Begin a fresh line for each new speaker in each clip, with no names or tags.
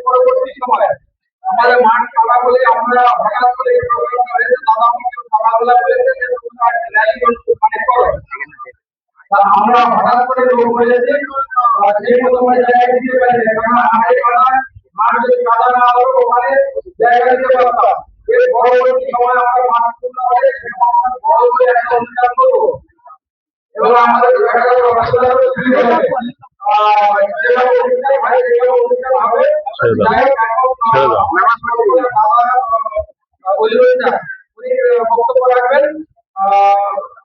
পরবর্তী সময়ে আমাদের মাঠ চলা বলে আমরা হঠাৎ করে দাদা সকালবেলা বলেছে যে তোমরা র্যালি মানে করো। আমরা হঠাৎ করে লোক বলেছি যে প্রথমে জায়গা দিতে পারি, কারণ আমাদের পাড়ায় মাঠ যদি কাদা না হতো ওখানে জায়গা দিতে পারতাম। এর পরবর্তী সময় আমরা মাঠ পূর্ণ হলে বড় করে একটা অনুষ্ঠান করবো এবং আমাদের বক্তব্য রাখবেন।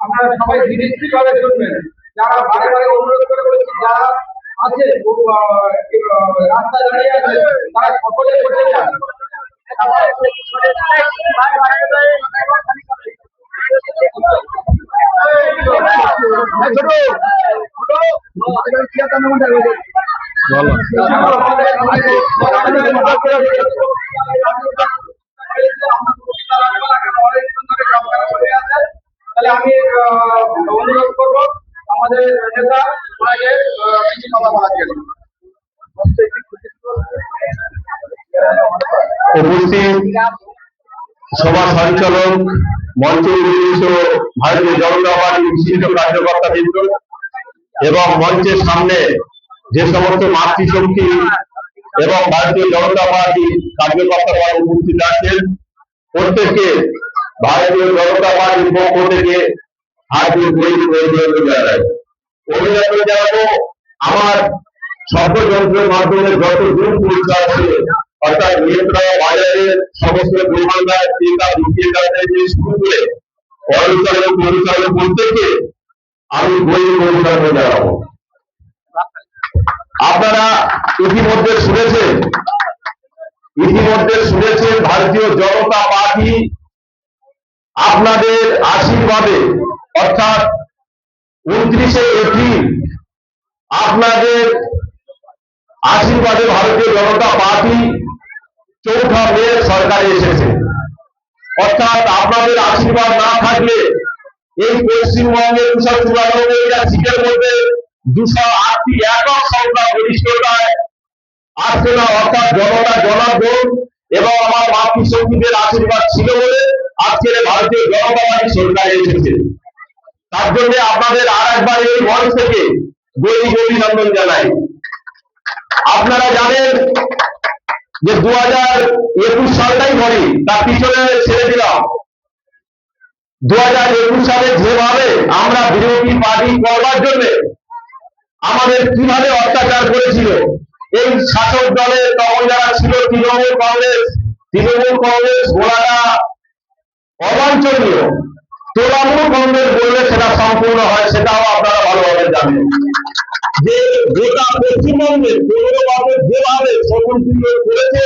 আপনারা সবাই ধীরে ভাবে শুনবেন। যারা বারে বারে অনুরোধ করে বলছি, যারা আছে রাস্তায় দাঁড়িয়ে আছে তারা সকলে বসে যান। তাহলে আমি অনুরোধ করবো আমাদের নেতা কিছু কথা বলার জন্য।
উপস্থিত সভা সঞ্চালক, মঞ্চে উপবিষ্ট ভারতীয় জনতা পার্টির বিশিষ্ট কার্যকর্তা বৃন্দ এবং মঞ্চের সামনে যে সমস্ত মাতৃশক্তি এবং ভারতীয় জনতা পার্টির কার্যকর্তা উপস্থিত আছেন, প্রত্যেককে ভারতীয় জনতা পার্টির পক্ষ থেকে হার্দিক অভিনন্দন জানাই। অভিনন্দন জানাবো আমার শব্দযন্ত্রের মাধ্যমে যত দূর পৌঁছে আছে, অর্থাৎ নেত্রা বাজারের সমস্ত দোকানদার ক্রেতা বিক্রেতা থেকে শুরু করে পরিচালক প্রত্যেককে আমি অভিনন্দন জানাবো। আপনারা ইতিমধ্যে শুনেছেন ভারতীয় জনতা পার্টি আপনাদের আশীর্বাদে, অর্থাৎ 29শে এপ্রিল আপনাদের আশীর্বাদে ভারতীয় জনতা পার্টি 4ঠা মে সরকারে এসেছে। অর্থাৎ আপনাদের আশীর্বাদ না থাকলে এই পশ্চিমবঙ্গের 294টা সিটের মধ্যে 208টি একক সংখ্যা গরিষ্ঠতায় আসছে না। অর্থাৎ জনতা জনার্দন এবং আমার মাতৃশক্তিদের আশীর্বাদ ছিল বলে আজকের ভারতীয় জনতা পার্টি সরকারে এসেছে। তার জন্য আপনাদের আর একবার এই মঞ্চ থেকে অভিনন্দন জানাই। আপনারা জানেন যে 2021 সালটাই ধরি, তার পিছনে ছেড়ে দিলাম। 2021 সালে যেভাবে আমরা বিরোধী পার্টি করবার জন্য আমাদের কিভাবে অত্যাচার করেছিল এই শাসক দলের তখন যারা ছিল তৃণমূল কংগ্রেস বলাটা অবাঞ্ছনীয়। তৃণমূল কংগ্রেস বললে সেটা সম্পূর্ণ হয়, সেটাও আপনারা ভালোভাবে জানেন যে গোটা পশ্চিমবঙ্গের 15 বছর যেভাবে শোষণ করেছে,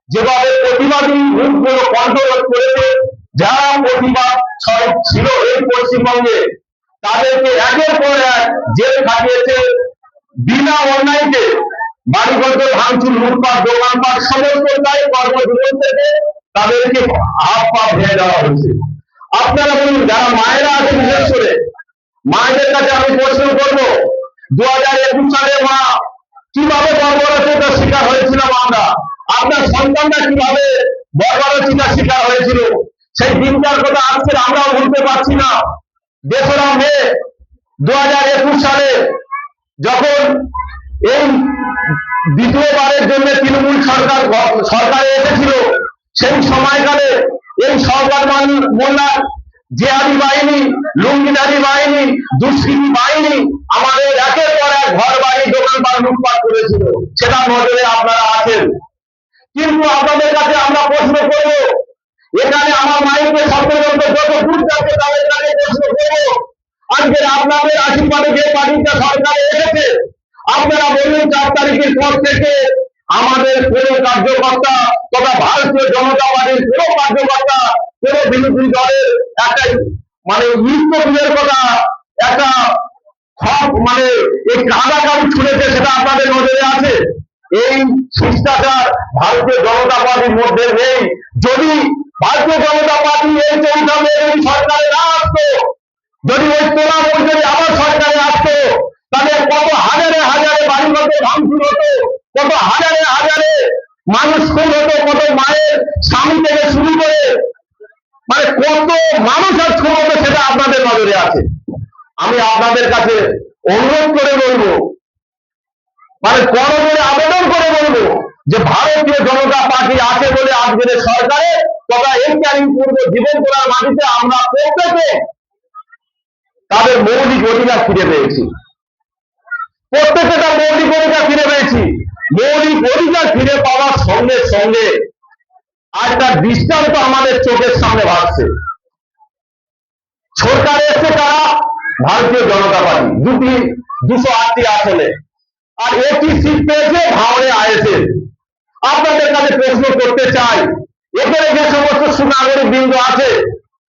যেভাবে প্রতিবাদী মুখগুলো কন্ট্রোল করেছে, যারা প্রতিবাদ ছিল এই পশ্চিমবঙ্গে তাদেরকে একের পর এক জেল খাটিয়েছে। বিনা অন্যায়কে বাড়িঘর ভাঙচুর, লুটপাট, দোকানপাট সমস্ত দায় কর্মজীবন থেকে তাদেরকে হাত পা ভেঙে দেওয়া হয়েছে। আপনারা বলুন, যারা মায়েরা আছে, বিশেষ করে মায়েদের কাছে আমি প্রশ্ন করবো, 2021 সালে মা কিভাবে বর্বরতার শিকার হয়েছিলাম আমরা, আপনার সন্তানরা কিভাবে বর্বরতার শিকার হয়েছিল, সেই দিনটার কথা আজকে আমরাও ভুলতে পারছি না। 2রা মে 2021 সালে যখন এই দ্বিতীয়বারের জন্য তৃণমূল সরকারে এসেছিল, সেই সময়কালে এই সরকার মোল্লার জেহাদি বাহিনী, লুঙ্গিধারী বাহিনী, দুষ্কৃতী বাহিনী আমাদের একের পর এক ঘর বাড়ি দোকানপাট লুটপাট করেছিল, সেটা নজরে আপনারা আছেন। কিন্তু আপনাদের কাছে আমরা প্রশ্ন করব, এখানে আমার মাইকে শব্দযন্ত্র যত দূর যাচ্ছে তাদের কাছে প্রশ্ন করব, আজকে আপনাদের আশীর্বাদে যে পার্টিটা সরকারে এসেছে, আপনারা বলুন 4 তারিখের পর থেকে আমাদের কোন কার্যকর্তা তথা ভারতীয় জনতা পার্টির কোন কার্যকর্তা কোন বিরোধী দলের একটা মৃত্যুর কথা একটা এই কাদাকারি ছুড়েছে, সেটা আপনাদের নজরে আছে? এই শিষ্টাচার ভারতীয় জনতা পার্টির মধ্যে নেই। যদি ভারতীয় জনতা পার্টি এই 4ঠা মে সরকারে না আসতো, যদি ওই তৃণমূল যদি আবার সরকারে আসতো, তাহলে কত হাজারে হাজারে বাড়িঘর ভাঙচুর হতো, কত হাজারে হাজারে মানুষ খুন হতো, কত মায়ের স্বামী থেকে শুরু করে মানে কত মানুষ আজ খুন হতো, সেটা আপনাদের নজরে আছে। আমি আপনাদের কাছে অনুরোধ করে বলবো, মানে করজোড়ে আবেদন করে বলবো যে ভারতীয় জনতা পার্টি আছে বলে আজকের সরকারে তথা এই ক্যানিং পূর্ব জীবন করার মাটিতে আমরা প্রত্যেকে তাদের মৌলিক অধিকার ফিরে পেয়েছি। প্রত্যেকে তার মৌলিক অধিকার ফিরে পেয়েছি। মৌলিক অধিকার ফিরে পাওয়ার সঙ্গে সঙ্গে আর তার দৃষ্টান্ত আমাদের চোখের সামনে ভাসছে। সরকারে এসে তারা ভারতীয় জনতা পার্টি 208টি আসনে, আর 80 সিট পেয়েছে ভাওরে আইএসএফ। আপনাদের কাছে প্রশ্ন করতে চাই, এখানে যে সমস্ত সুনাগরিক বৃন্দ আছে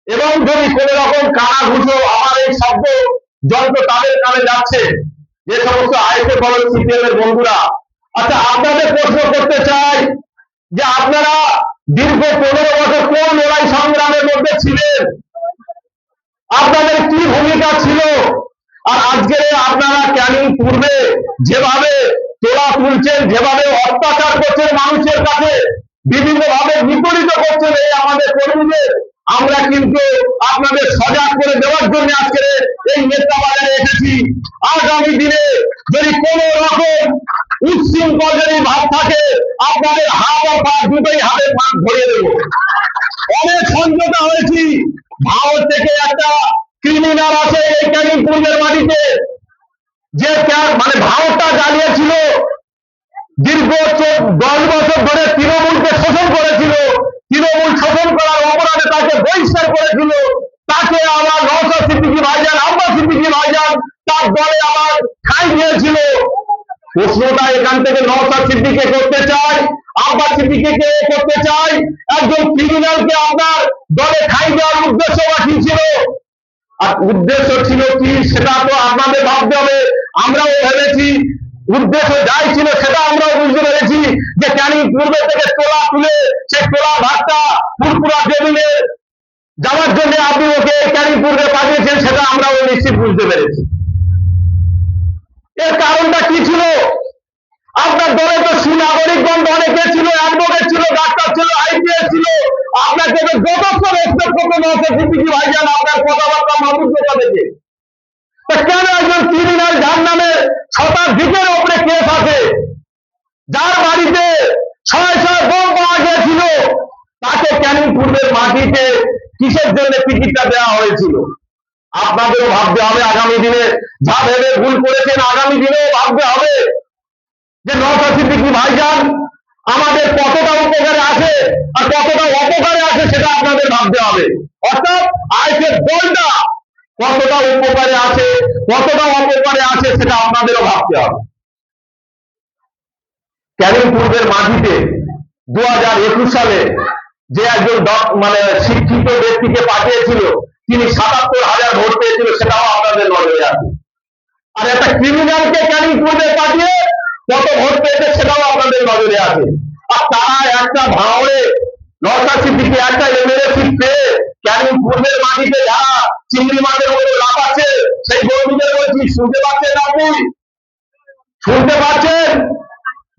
এবং যদি কোন রকম কানা ঘুষো আমার এই শব্দ যন্ত্র তাদের কানে যাচ্ছে, যে সমস্ত আইএসএফ এবং সিপিএম এর বন্ধুরা, আচ্ছা আপনাদের প্রশ্ন করতে চাই যে আপনারা দীর্ঘ 15 বছর কোন লড়াই সংগ্রামের মধ্যে ছিলেন, আপনাদের কি ভূমিকা ছিল? আর আজকে আপনারা ক্যানিং পূর্বে যেভাবে তোলা তুলছেন, যেভাবে অত্যাচার করছেন মানুষের কাছে, বিভিন্ন ভাবে বিপরীত করছেন এই আমাদের কর্মীদের, আমরা কিন্তু আপনাদের সজাগ করে দেওয়ার জন্য আজকে এই নেতা বাজারে এসেছি। আগামী দিনে যদি কোন রকম উচ্ছৃঙ্খল যদি ভাব থাকে, আপনাদের হাত আর পা দুটোই হাতে পাক ধরিয়ে দেব। অনেক সমঝোতা হয়েছি। ভারত থেকে একটা ক্রিমিনাল আছে এই ক্যানিং পূর্বের মাটিতে, যে মানে ভারতটা জ্বালিয়েছিল, দীর্ঘ 10 বছর ধরে তৃণমূলকে শোষণ করেছিল, তৃণমূল শোষণ করার অপরাধে তাকে বহিষ্কার করেছিল, তাকে আমার নওশাদ সিদ্দিকী ভাইজান, আব্বাস সিদ্দিকী ভাইজান তার দলে আমার ঠাঁই দিয়েছিল। প্রশ্নটা এখান থেকে নওশাদ সিদ্দিকীকে করতে চাই, আব্বাস সিদ্দিকীকে করতে চাই, একজন ক্রিমিনালকে আপনার দলে ঠাঁই দেওয়ার উদ্দেশ্য কি ছিল? আর উদ্দেশ্য ছিল কি সেটা তো আপনাদের ভাবতে হবে। আমরাও ভেবেছি উদ্দেশ্য যাই ছিল সেটা আমরাও বুঝতে পেরেছি, যে ক্যানিং পূর্বে থেকে তোলা তুলে সেই তোলা ভাতটা পুরপুরা জমিনে যাওয়ার জন্য আপনি ওকে ক্যানিং পূর্বে পাঠিয়েছেন, সেটা আমরাও নিশ্চিত বুঝতে পেরেছি। এর কারণটা কি ছিল? আপনার দলে তো সুনাগরিকগণ অনেকে ছিল, অ্যাডভোকেট ছিল, ডাক্তার ছিল, আইপিএস ছিল, আপনাকে তো যথেষ্ট রেসপেক্ট করতে নওশাদ সিদ্দিকী ভাইজান আপনার কথাবার্তা মাধুর্যতা দেখে। কেন একজন ক্রিমিনাল যার নামে শতাধিকের উপরে কেস আছে, যার বাড়িতে 6 বোম পাওয়া গিয়েছিল, তাকে ক্যানিং পূর্বের মাটিতে কিসের জন্য টিকিটটা দেওয়া হয়েছিল? আপনাদেরও ভাবতে হবে আগামী দিনে, যা ভেবে ভুল করেছেন আগামী দিনেও ভাবতে হবে যে নওশাদ সিদ্দিকী ভাইজান আমাদের কতটা উপকারে আছে আর কতটা অপকারে আছে সেটা আপনাদের ভাবতে হবে। অর্থাৎ আইএসএফ দলটা কতটা উপকারে আছে, কতটা অপকারে আছে সেটা আপনাদেরও ভাবতে হবে। ক্যানিং পূর্বের মাটিতে 2021 সালে যে একজন মানে শিক্ষিত ব্যক্তিকে পাঠিয়েছিল, তিনি 77,000 ভোট পেয়েছিল, সেটাও আপনাদের নজরে আছে। আর একটা ক্রিমিনালকে ক্যানিং পূর্বে পাঠিয়ে কত ভোট পেয়েছে সেটাও আপনাদের নজরে আছে। আর তারা একটা ভাঙড়ে নওশাদ সিদ্দিকী একটা এমএলএ সিট পেয়ে ক্যানিং পূর্বের মাটিতে যারা চিংড়ি মাছের মতো লাফাচ্ছে, সেই কর্মীদের বলছি, শুনতে পাচ্ছেন আপনি? শুনতে পাচ্ছেন?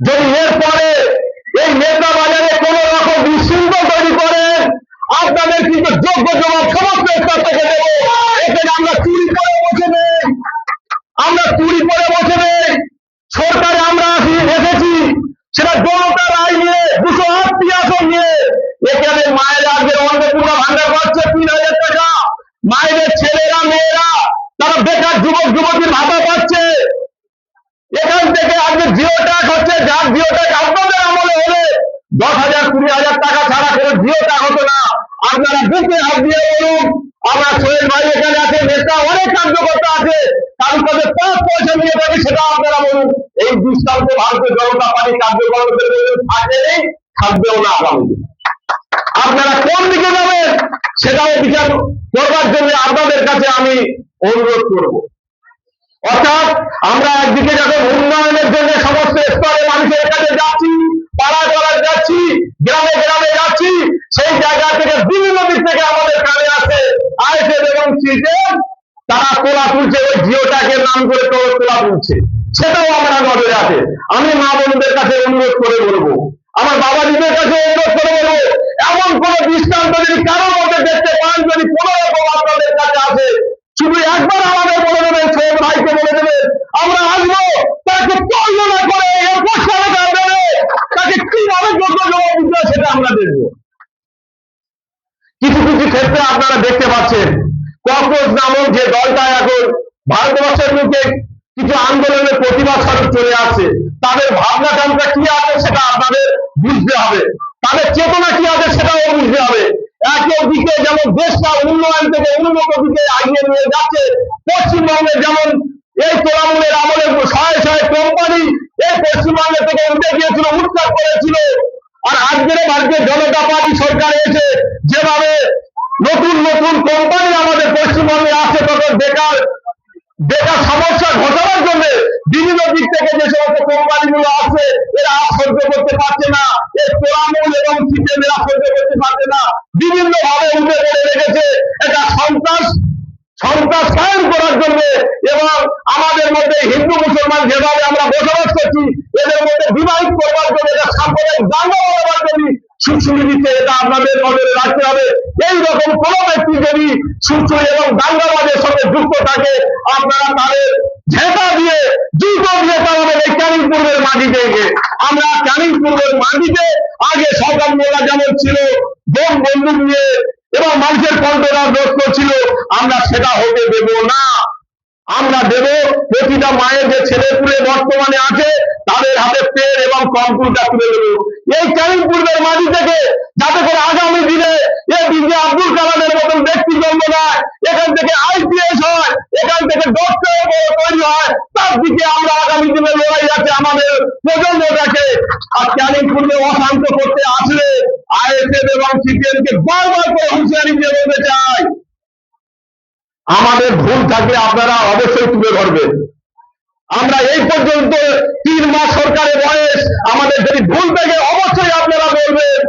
যদি এরপরে এই নেতা বাজারে কোন রকম বিশৃঙ্খল তৈরি করেন, আপনাদের কিন্তু যোগ্য জবাব সমস্ত স্তর থেকে দেবো। এখানে আমরা চুরি করে বসে নেই, আমরা চুরি করে বসে নেই। সরকারে আমরা এসেছি সেটা জনতার রায় নিয়ে, 208টি আসন নিয়ে। এখানে মায়েরা আজকে অন্নপূর্ণা ভান্ডার পাচ্ছে 3,000 টাকা, মায়েদের ছেলেরা মেয়েরা তারা বেকার যুবক যুবতীর ভাতা পাচ্ছে। এখান থেকে আজকে জিও ট্যাক্স হচ্ছে, যার জিও ট্যাক্স আপনাদের আমলে হলে 10,000 20,000 টাকা ছাড়া কোনো জিও ট্যাক্স হতো না। আপনারা বুকে হাত দিয়ে বলুন, আমরা সোহেল ভাই এখানে আছে, নেতা অনেক কার্যকর্তা আছে, তার কাছে 5 পয়সা নিয়ে থাকি, সেটা আপনারা বলুন। এই দৃষ্টান্ত ভারতীয় জনতা পার্টি কার্যকর্তাদের থাকেনি, থাকবেও না আগামী দিন। আপনারা কোন দিকে যাবেন সেটাও বিচার করবার জন্য আপনাদের কাছে আমি অনুরোধ করব। অর্থাৎ আমরা একদিকে যখন উন্নয়নের জন্য সমস্ত স্তরে মানুষের কাছে যাচ্ছি, পাড়ায় পাড়ায় যাচ্ছি, গ্রামে গ্রামে যাচ্ছি, সেই জায়গা থেকে বিভিন্ন দিক থেকে আমাদের কানে আছে আইএসএফ এবং সিপিএম তারা তোলা তুলছে, ওই জিও ট্যাগের নাম করে তোলা তুলছে, সেটাও আমরা নজরে আছে। আমি মা বোনদের কাছে অনুরোধ করে বলবো, আমার বাবাজিদের কাছে অনুরোধ করে বলবো, এমন কোন দৃষ্টান্ত যদি কারোর মধ্যে দেখতে পান, যদি কোন রকম আপনাদের কাছে আসে, শুধু একবার আমাদের বলে দেবেন, সৈয়দ ভাইকে বলে দেবেন, আমরা আসবো, তাকে তুলনা করে তাকে কিভাবে যোগ্য জবাব দিতে হয় সেটা আমরা দেখবো। কিছু কিছু ক্ষেত্রে আপনারা দেখতে পাচ্ছেন, কংগ্রেস নামক যে দলটা এখন ভারতবর্ষের মুখে কিছু আন্দোলনের প্রতিবাদ স্বরূপ চলে আসছে, তাদের ভাবনা চিন্তা কি আছে সেটা আপনাদের বুঝতে হবে, তাদের চেতনা কি আছে সেটাও বুঝতে হবে। একদিকে যেমন দেশটা উন্নয়ন থেকে উন্নত দিকে এগিয়ে নিয়ে যাচ্ছে, পশ্চিমবঙ্গে যেমন এই তৃণমূলের আমলে শয়ে শয়ে কোম্পানি এই পশ্চিমবঙ্গ থেকে উঠে গিয়েছিল, উৎখাত করেছিল, আর আজকের ভারতীয় জনতা পার্টি সরকার এসে যেভাবে নতুন নতুন কোম্পানি আমাদের পশ্চিমবঙ্গে আসছে, তখন বেকার বেকার সমস্যা ঘটানোর জন্য বিভিন্ন দিক থেকে যে সমস্ত কোম্পানিগুলো আছে, এরা সহ্য করতে পারছে না, এই তৃণমূল এবং সিপিএম এরা সহ্য করতে পারছে না, বিভিন্ন ভাবে উঠে পড়ে রেখেছে এটা সন্ত্রাস কায়েম করার জন্য, এবং আমাদের মধ্যে হিন্দু মুসলমান যেভাবে আমরা বসবাস করছি এদের মধ্যে বিবাহিত করবার জন্য, এটা সাম্প্রদায়িক দাঙ্গা বাড়াবার জন্য সুশ্রী দিচ্ছে, এটা আপনাদের নজরে রাখতে হবে। এইরকম কোন ব্যক্তি যদি সুশ্রী এবং দাঙ্গাবাজের সঙ্গে যুক্ত থাকে, আপনারা তাদের ঝেঁটা দিয়ে জুতো দিয়ে তাদের এই ক্যানিং পূর্বের মাটিতে আমরা ক্যানিং পূর্বের মাটিতে আগে সরকার মোল্লা যেমন ছিল বোম বন্দুক নিয়ে এবং মানুষের কণ্ঠরা রোধ করছিল, আমরা সেটা হতে দেব না। আমরা দেব প্রতিটা মায়ের যে ছেলেপুলে বর্তমানে আছে তাদের হাতে পেন এবং কম্পিউটার তুলে দেবো এই ক্যানিং পূর্বের মাটি থেকে, যাতে করে আগামী দিনে এপিজে আব্দুল কালামের মতন ব্যক্তি জন্ম নেয়, এখান থেকে আইপিএস হয়, এখান থেকে ডক্টর তৈরি হয়, তার দিকে আমরা আগামী দিনে লড়াই আছে আমাদের প্রজন্মটাকে। আর ক্যানিং পূর্বে অশান্ত করতে আসলে আইএসএফ এবং সিপিএম কে বারবার করে হুঁশিয়ারি দিয়ে বলতে চাই, আমাদের ভুল থাকলে আপনারা অবশ্যই তুলে ধরবেন। আমরা এই পর্যন্ত 3 মাস সরকারের বয়স, আমাদের যদি ভুল থাকে অবশ্যই আপনারা বলবেন,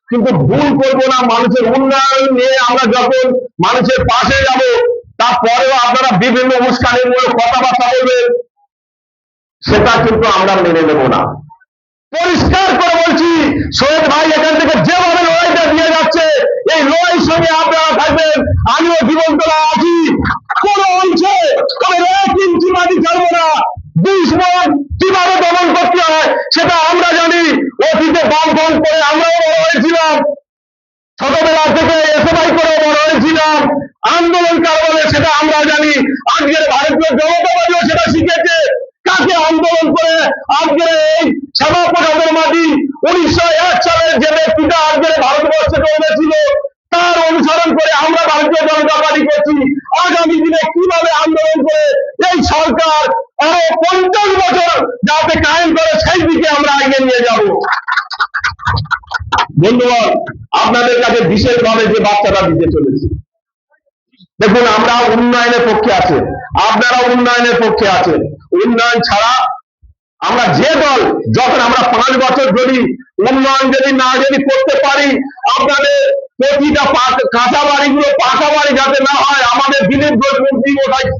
কিন্তু ভুল করবো না। মানুষের উন্নয়ন নিয়ে আমরা যখন মানুষের পাশে যাব, তারপরেও আপনারা বিভিন্ন উস্কানিমূলক কথাবার্তা বলবেন, সেটা কিন্তু আমরা মেনে নেব না। পরিষ্কার করে বলছি, সৈয়দ ভাই এখান থেকে যেভাবে লড়াইটা দিয়ে যাচ্ছে, এই লড়াইয়ের সঙ্গে আপনারা থাকবেন, আমিও জীবনতলা আছি, কোন অংশে তবে 1 ইঞ্চি মাটি ছাড়বো না। দুশ্মন কিভাবে দমন করতে হয় সেটা আমরা জানি, অতীতে বামফ্রন্ট করে আমরাও বড় হয়েছিলাম, ছোটবেলা থেকে এসএফআই করে বড় হয়েছিলাম, আন্দোলন কার বলে সেটা আমরা জানি, আজকের ভারতীয় জনতা পার্টিও সেটা শিখেছে, কাকে আন্দোলন করে আজকের এই সেবা প্রসাদের মাটি 1901 সালের যে ব্যক্তিটা আজকের ভারতবর্ষে জন্মেছিল তার অনুসরণ করে আমরা ভারতীয় জনতা পার্টি করছি। আগামী দিনে কিভাবে আন্দোলন করে এই সরকার আরো 50 বছর যাতে কায়েম করে সেই দিকে আমরা এগিয়ে নিয়ে যাব। ধন্যবাদ। আপনাদের কাছে বিশেষভাবে যে বার্তাটা দিতে চলেছি, দেখুন আমরা উন্নয়নের পক্ষে আছি, আপনারা উন্নয়নের পক্ষে আছেন। উন্নয়ন ছাড়া আমরা যে দল, যখন আমরা 5 বছর যদি উন্নয়ন যদি করতে পারি, আপনাদের প্রতিটা কাঁচা বাড়িগুলো পাকা বাড়ি যাতে না হয়, আমাদের দিলীপ ঘোষ মন্ত্রী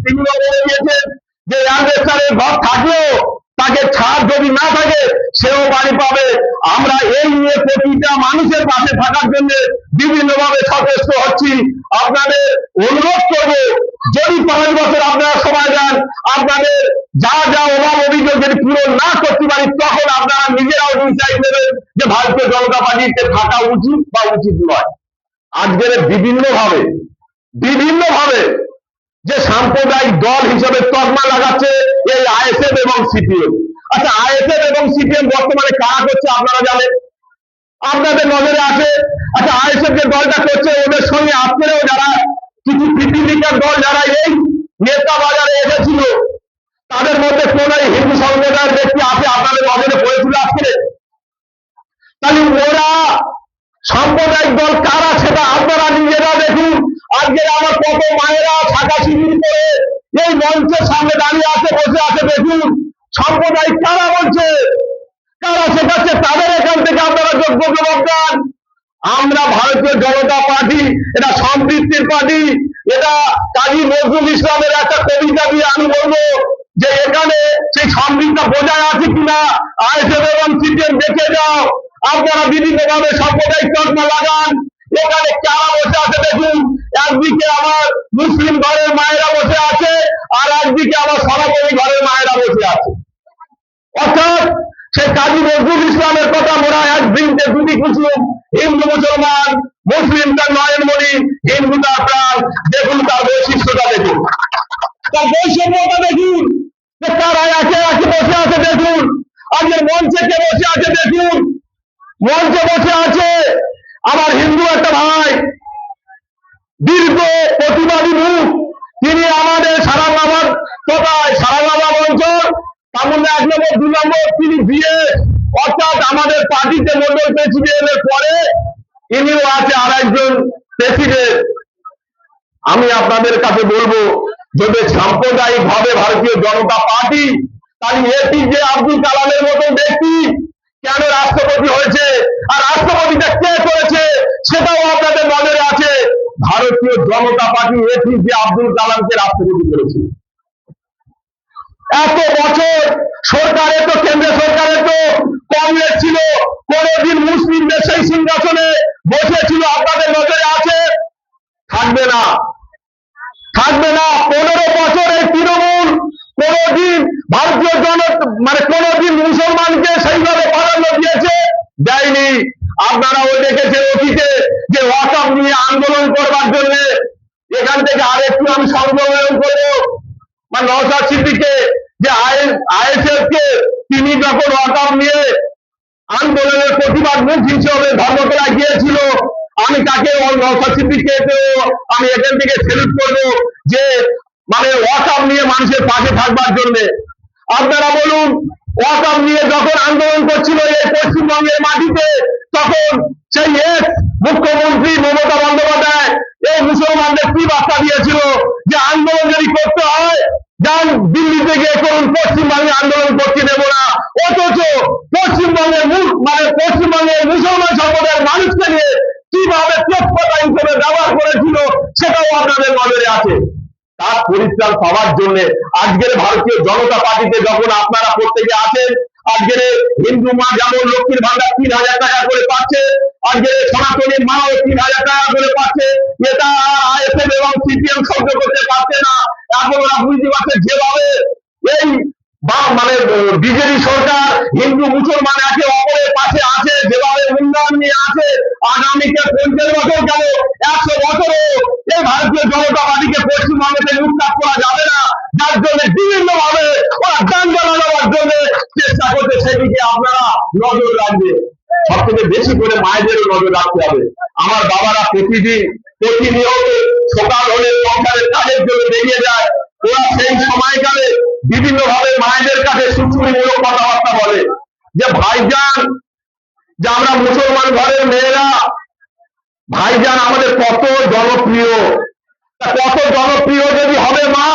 তিনি বলে দিয়েছেন যে অ্যাডভেস্টারের ঘর থাকলেও তাকে ছাদ যদি না থাকে সেও বাড়ি পাবে। আমরা এই নিয়ে প্রতিটা মানুষের পাশে থাকার জন্য বিভিন্নভাবে সচেষ্ট হচ্ছি। আপনাদের অনুরোধ করব, যদি 5 বছর আপনারা সময় দেন, আপনাদের যা যা অভাব অভিযোগ যদি পূরণ না করতে পারি, তখন আপনারা নিজেরাও ডিসাইড নেবেন যে ভারতীয় জনতা পার্টিতে থাকা উচিত বা উচিত নয়। আজকের বিভিন্ন ভাবে যে সাম্প্রদায়িক দল হিসেবে তকমা লাগাচ্ছে এই আইএসএফ এবং সিপিএম। আচ্ছা, আইএসএফ এবং সিপিএম বর্তমানে কারা করছে আপনারা জানেন, আপনাদের নজরে আছে। আচ্ছা, আইএসএফ যে দলটা করছে, ওদের সঙ্গে আজকেরও যারা কিছু পৃথিবীকার দল যারা এই নেতা বাজারে এসেছিল, তাদের মধ্যে কোন হিন্দু সম্প্রদায়ের ব্যক্তি আছে আপনাদের নজরে পড়েছিল আজকে? তাহলে ওরা সাম্প্রদায়িক দল কারা সেটা আপনারা নিজেরা দেখুন। আজকে আমার কত মায়েরা শাখা শিবির করে এই মঞ্চের সামনে দাঁড়িয়ে আছে, বসে আছে, দেখুন সাম্প্রদায়িক কারা বলছে, কারা শেখাচ্ছে, তাদের এখান থেকে আপনারা যোগ্য জবাব দেন। আমরা ভারতীয় জনতা পার্টি, এটা সম্পৃক্তির পার্টি, এটা কাজী নজরুল ইসলামের একটা কবিতা দিয়ে আমি বলবো যে এখানে সেই সম্পৃক্ততা বজায় আছে কিনা আইএসএফ এবং সিপিএম দেখে যাও। আপনারা বিভিন্ন ভাবে সাম্প্রদায়িক তকমা লাগান। এখানে কারা বসে আছে দেখুন, একদিকে আমার মুসলিম ঘরের মায়েরা বসে আছে, আর একদিকে আমার সনাতনী ঘরের মায়েরা বসে আছে। অর্থাৎ সে কাজী নজরুল ইসলামের কথা মোরা এক বৃন্দে দুটি কুসুম, হিন্দু মুসলমান, মুসলিম তার নয়নমণি, হিন্দু তার প্রাণ। দেখুন তার বৈশিষ্ট্যটা, দেখুন তার বৈষম্যটা, দেখুন যে তারা একে একে বসে আছে। দেখুন আজকের মঞ্চে কে বসে আছে, দেখুন মঞ্চে বসে আছে আমার হিন্দু একটা ভাই, দীর্ঘ প্রতিবাদী মুখ। তিনি আমাদের সারাঙ্গাবাদ তথা সারাঙ্গাবাদ অঞ্চল তামুন্না 1 নম্বর 2 নম্বর তিনি বিয়ে, অর্থাৎ আমাদের পার্টিতে মন্ডল প্রেসিডেন্টের পরে ইনিও আছে আর একজন প্রেসিডেন্ট। আমি আপনাদের কাছে বলবো, যদি সাম্প্রদায়িক ভাবে ভারতীয় জনতা পার্টি, তাহলে এপিজে আব্দুল কালামের মতন ব্যক্তি কেন রাষ্ট্রপতি হয়েছে, আর রাষ্ট্রপতিটা কে করেছে সেটাও আপনাদের নজরে আছে। ভারতীয় জনতা পার্টি এপিজে আব্দুল কালামকে রাষ্ট্রপতি করেছে। এত বছর সরকারের তো, কেন্দ্র সরকারের তো কংগ্রেস ছিল, কোনদিন মুসলিমদের সেই সিংহাসনে বসেছিল আপনাদের নজরে আছে? থাকবে না, থাকবে না। 15 বছর এই তৃণমূল কোনদিন ভারতীয় কোনদিন মুসলমানকে সেইভাবে প্রাধান্য দিয়েছে? দেয়নি। আপনারাও দেখেছেন অতীতে যে ওয়াকফ নিয়ে আন্দোলন করবার জন্য, এখান থেকে আরেকটু আমি সংযোজন করবো নওশাদ সিদ্দিকীকে, যে আইএসএফ কে তিনি যখন ওয়াকফ নিয়ে আন্দোলনের প্রতিবাদ মুখ হিসেবে ধর্মতলায় গিয়েছিল, আমি তাকে নওশাদ সিদ্দিকীকে আমি এখান থেকে সেলুট করবো, যে ওয়াকফ নিয়ে মানুষের পাশে থাকবার জন্য। আপনারা বলুন, ওয়াকফ নিয়ে যখন আন্দোলন করছিল এই পশ্চিমবঙ্গের মাটিতে, তখন সেই মুখ্যমন্ত্রী মমতা বন্দ্যোপাধ্যায় এই মুসলমানদের কি বার্তা দিয়েছিল, যে আন্দোলন যদি করতে হয় যান দিল্লিতে গিয়ে করুন, পশ্চিমবঙ্গে আন্দোলন করতে দেব না। অথচ পশ্চিমবঙ্গের পশ্চিমবঙ্গের মুসলমান সম্প্রদায়ের মানুষকে নিয়ে কিভাবে তৎপরতা হিসেবে ব্যবহার করেছিল সেটাও আপনাদের নজরে আছে। তার পরিত্রাণ পাওয়ার জন্য আজকের ভারতীয় জনতা পার্টিতে যখন আপনারা প্রত্যেকে আছেন, আজকের হিন্দু মা যেমন লক্ষ্মীর ভান্ডার 3000 টাকা করে পাচ্ছে, আজকের সনাতনী মাও 3000 টাকা করে পাচ্ছে। এটা আইএসএফ এবং সিপিএম সহ্য করতে পারছে না। এখন ওরা বুঝতে পারছে যেভাবে এই বিজেপি সরকার হিন্দু মুসলমান একে অপরের পাশে আছে, যেভাবে উন্নয়ন নিয়ে আছে, আগামীতে 50 বছর গেল, 100 বছরও এই ভারতীয় জনতা পার্টিকে পশ্চিমবঙ্গতে লুটপাট করা যাবে না। যার জন্য বিভিন্ন ভাবে ওরা দাঙ্গা লাগাবার জন্য চেষ্টা করছে, সেদিকে আপনারা নজর রাখবেন। সব থেকে বেশি করে মায়েদেরও নজর রাখতে হবে। আমার বাবারা প্রতিনিয়ত সকাল হলে সংসারের কাজের জন্য বেরিয়ে যায়, ওরা সেই সময়কালে বিভিন্ন ভাবে মায়েদের কাছে সুচুরিমূলক কথাবার্তা বলে, যে ভাইজান, যে আমরা মুসলমান ঘরের মেয়েরা, ভাইজান আমাদের কত জনপ্রিয়, কত জনপ্রিয় যদি হবে মা,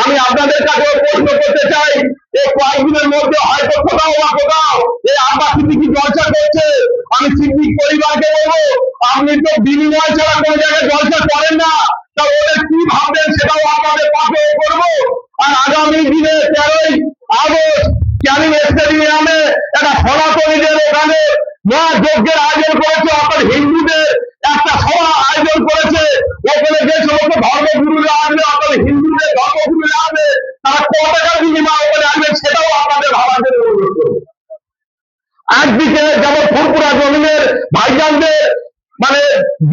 আমি আপনাদের কাছে প্রশ্ন করতে চাই, এই কয়েকদিনের মধ্যে হয়তো কোথাও বা কোথাও এই আব্বা সিদ্দিকী জলসা করছে, আমি সিদ্দিক পরিবারকে বলবো, আপনি তো বিনিময় ছাড়া কোন জায়গায় জলসা করেন না, তা ওদের কি ভাববেন সেটাও আপনাদের পাশে করবো। আর আগামী দিনে 13ই আগস্ট ক্যানিং স্টেডিয়ামে একটা সনাতনীদের ওখানে মহাযজ্ঞের আয়োজন করেছে, অর্থাৎ হিন্দুদের একটা সভা আয়োজন করেছে। ওখানে যে সমস্ত ধর্মগুরুরা আসবে, অর্থাৎ হিন্দুদের ধর্মগুরুরা আসবে, তারা কত টাকা বিনিময় ওখানে আসবে সেটাও আপনাদের ভাবার জন্য অনুরোধ করবো। একদিকে যেমন ফুরপুরা জমিনের ভাইজানদের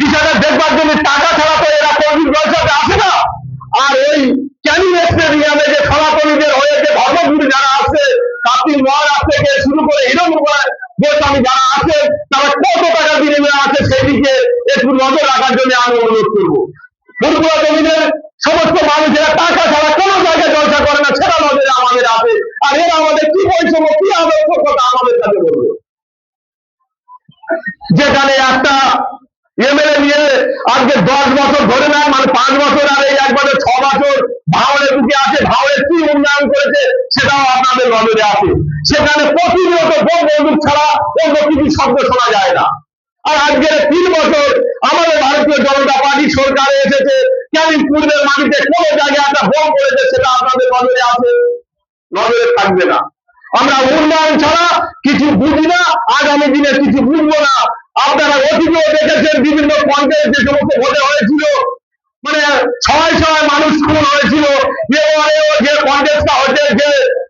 বিষয়টা দেখবার জন্য টাকা ছাড়া তো এরা কর্মী জলসাতে আসে না। আর ওই ক্যানিং স্টেডিয়ামে যে সনাতনীদের হয়ে যে ধর্মগুরু যারা আছে, কার্তিক মহারাজ থেকে শুরু করে হিরণ গোস্বামী যারা আছে, তারা কত টাকা বিনিময়ে আছে সেদিকে একটু নজর রাখার জন্য আমি অনুরোধ করবো। ফুরপুরা জমিনের সমস্ত মানুষেরা টাকা ছাড়া কোনো জায়গায় জলসা করে না, সেটা নজরে আমাদের আছে। আর এরা আমাদের কি বৈষম্য, কি আদর্শতা আমাদের কাছে বলবে, যেখানে একটা এমএলএ নিয়ে আজকে 10 বছর ধরে না, 5 বছর আর এই একবারে 6 বছর ভাওড়ে ঢুকে আছে, ভাওড়ে কি উন্নয়ন করেছে সেটাও আপনাদের নজরে আছে। সেখানে প্রতিনিয়ত বন্দুক ছাড়া অন্য কিছু শব্দ শোনা যায় না। আর আজকের 3 বছর আমাদের ভারতীয় জনতা পার্টি সরকারে এসেছে, ক্যানিং পূর্বের মাটিতে কোন জায়গায় একটা বোম করেছে সেটা আপনাদের নজরে আছে? নজরে থাকবে না। আমরা উন্নয়ন ছাড়া কিছু বুঝি না, আগামী দিনে কিছু বুঝবো না। আপনারা অতীতেও দেখেছেন বিভিন্ন পঞ্চায়েত যে সমস্ত ভোটে হয়েছিল, মানে ছয় ছয় মানুষ খুন হয়েছিল। এবারেও যে কন্টেস্টটা হয়েছে, যে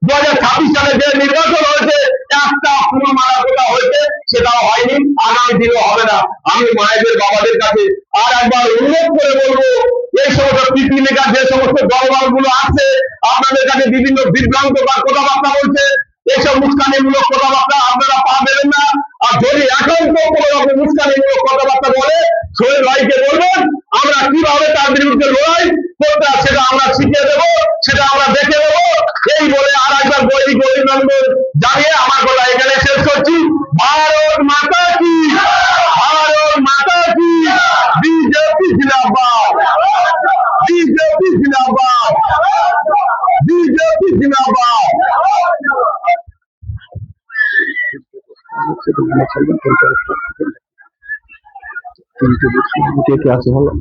2026 সালে যে নির্বাচন হয়েছে, একটা পুরো মারা কোথা হয়েছে সেটাও হয়নি, আগামী দিনেও হবে না। আমি মায়েদের বাবাদের কাছে আর একবার অনুরোধ করে বলবো, এই সমস্ত পিপিলিকার যে সমস্ত দলবলগুলো আছে আপনাদের কাছে বিভিন্ন বিভ্রান্তকর কথাবার্তা বলছে, এইসব উস্কানিমূলক কথাবার্তা আপনারা পা দেবেন না। আর যদি একান্ত কোনো রকম উস্কানিমূলক কথাবার্তা বলে, সোহেল ভাইকে বলবেন আমরা কিভাবে তার বিরুদ্ধে লড়াই করতে হয় সেটা আমরা শিখিয়ে দেবো, সেটা আমরা দেখে দেবো। এই বলে আর একবার গরিবানন্দ জানিয়ে আমার কথা এখানে শেষ করছি। ভারত মাতা কি, ভারত মাতা কি, বিজেপি জিন্দাবাদ, বিজেপি জিন্দাবাদ, বিজেপি জিন্দাবাদ।
কে কে আছে বলো?